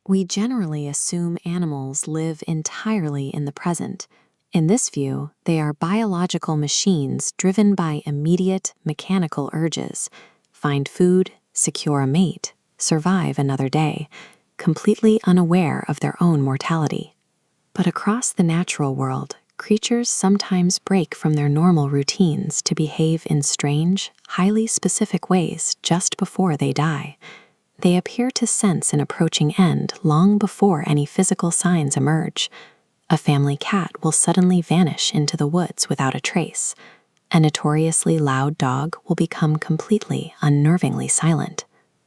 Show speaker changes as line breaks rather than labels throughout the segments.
We generally assume animals live entirely in the present. In this view, they are biological machines driven by immediate mechanical urges: find food, secure a mate, survive another day, completely unaware of their own mortality. But across the natural world, creatures sometimes break from their normal routines to behave in strange, highly specific ways just before they die. They appear to sense an approaching end long before any physical signs emerge. A family cat will suddenly vanish into the woods without a trace. A notoriously loud dog will become completely, unnervingly silent.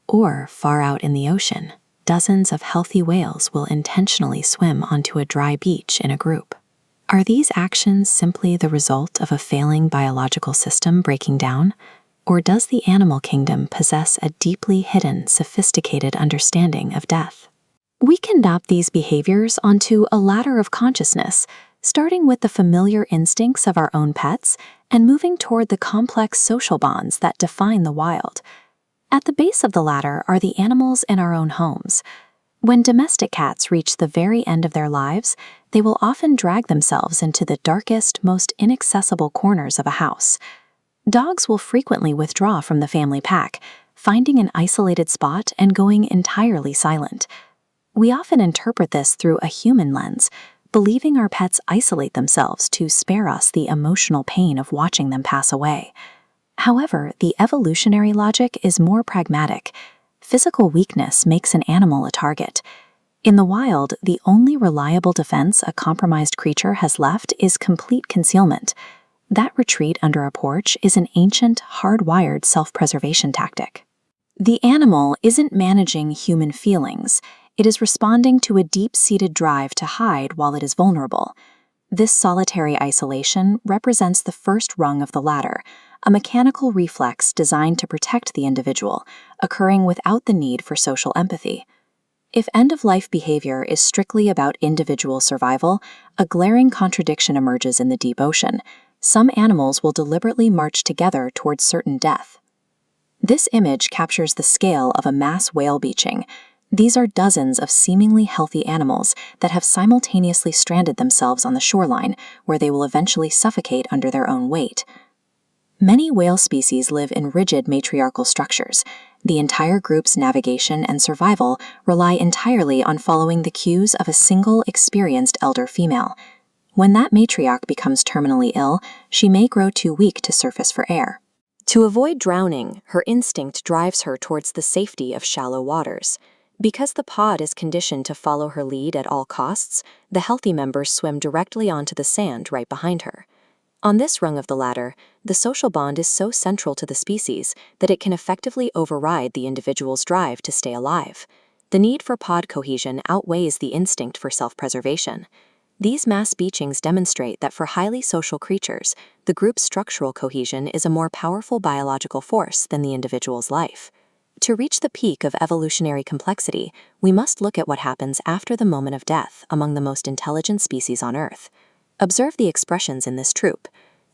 Or, far out in the ocean, dozens of healthy whales will intentionally swim onto a dry beach in a group. Are these actions simply the result of a failing biological system breaking down? Or does the animal kingdom possess a deeply hidden, sophisticated understanding of death? We can map these behaviors onto a ladder of consciousness, starting with the familiar instincts of our own pets and moving toward the complex social bonds that define the wild. At the base of the ladder are the animals in our own homes. When domestic cats reach the very end of their lives, they will often drag themselves into the darkest, most inaccessible corners of a house. Dogs will frequently withdraw from the family pack, finding an isolated spot and going entirely silent. We often interpret this through a human lens, believing our pets isolate themselves to spare us the emotional pain of watching them pass away. However, the evolutionary logic is more pragmatic. Physical weakness makes an animal a target. In the wild, the only reliable defense a compromised creature has left is complete concealment. That retreat under a porch is an ancient, hardwired self-preservation tactic. The animal isn't managing human feelings. It is responding to a deep-seated drive to hide while it is vulnerable. This solitary isolation represents the first rung of the ladder, a mechanical reflex designed to protect the individual, occurring without the need for social empathy. If end-of-life behavior is strictly about individual survival, a glaring contradiction emerges in the deep ocean. Some animals will deliberately march together towards certain death. This image captures the scale of a mass whale beaching. These are dozens of seemingly healthy animals that have simultaneously stranded themselves on the shoreline, where they will eventually suffocate under their own weight. Many whale species live in rigid matriarchal structures. The entire group's navigation and survival rely entirely on following the cues of a single experienced elder female. When that matriarch becomes terminally ill, she may grow too weak to surface for air. To avoid drowning, her instinct drives her towards the safety of shallow waters. Because the pod is conditioned to follow her lead at all costs, the healthy members swim directly onto the sand right behind her. On this rung of the ladder, the social bond is so central to the species that it can effectively override the individual's drive to stay alive. The need for pod cohesion outweighs the instinct for self-preservation. These mass beachings demonstrate that for highly social creatures, the group's structural cohesion is a more powerful biological force than the individual's life. To reach the peak of evolutionary complexity, we must look at what happens after the moment of death among the most intelligent species on Earth. Observe the expressions in this troop.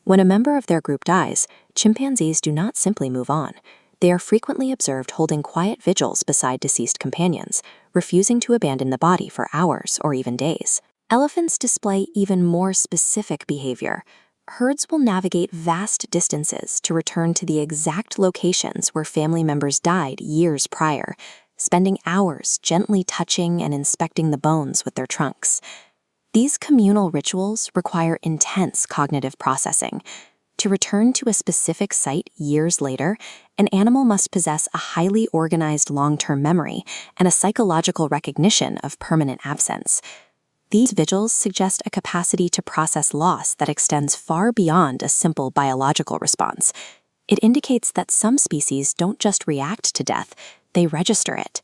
When a member of their group dies, chimpanzees do not simply move on. They are frequently observed holding quiet vigils beside deceased companions, refusing to abandon the body for hours or even days. Elephants display even more specific behavior. Herds will navigate vast distances to return to the exact locations where family members died years prior, spending hours gently touching and inspecting the bones with their trunks. These communal rituals require intense cognitive processing. To return to a specific site years later, an animal must possess a highly organized long-term memory and a psychological recognition of permanent absence. These vigils suggest a capacity to process loss that extends far beyond a simple biological response. It indicates that some species don't just react to death, they register it.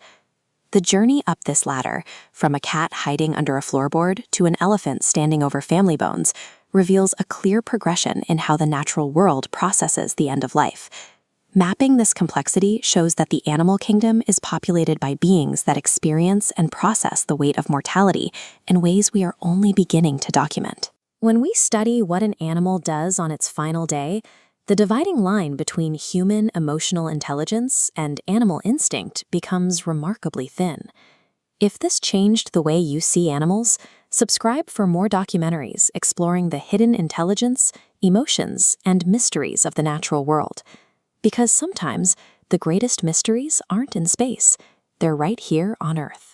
The journey up this ladder, from a cat hiding under a floorboard to an elephant standing over family bones, reveals a clear progression in how the natural world processes the end of life. Mapping this complexity shows that the animal kingdom is populated by beings that experience and process the weight of mortality in ways we are only beginning to document. When we study what an animal does on its final day, the dividing line between human emotional intelligence and animal instinct becomes remarkably thin. If this changed the way you see animals, subscribe for more documentaries exploring the hidden intelligence, emotions, and mysteries of the natural world. Because sometimes the greatest mysteries aren't in space, they're right here on Earth.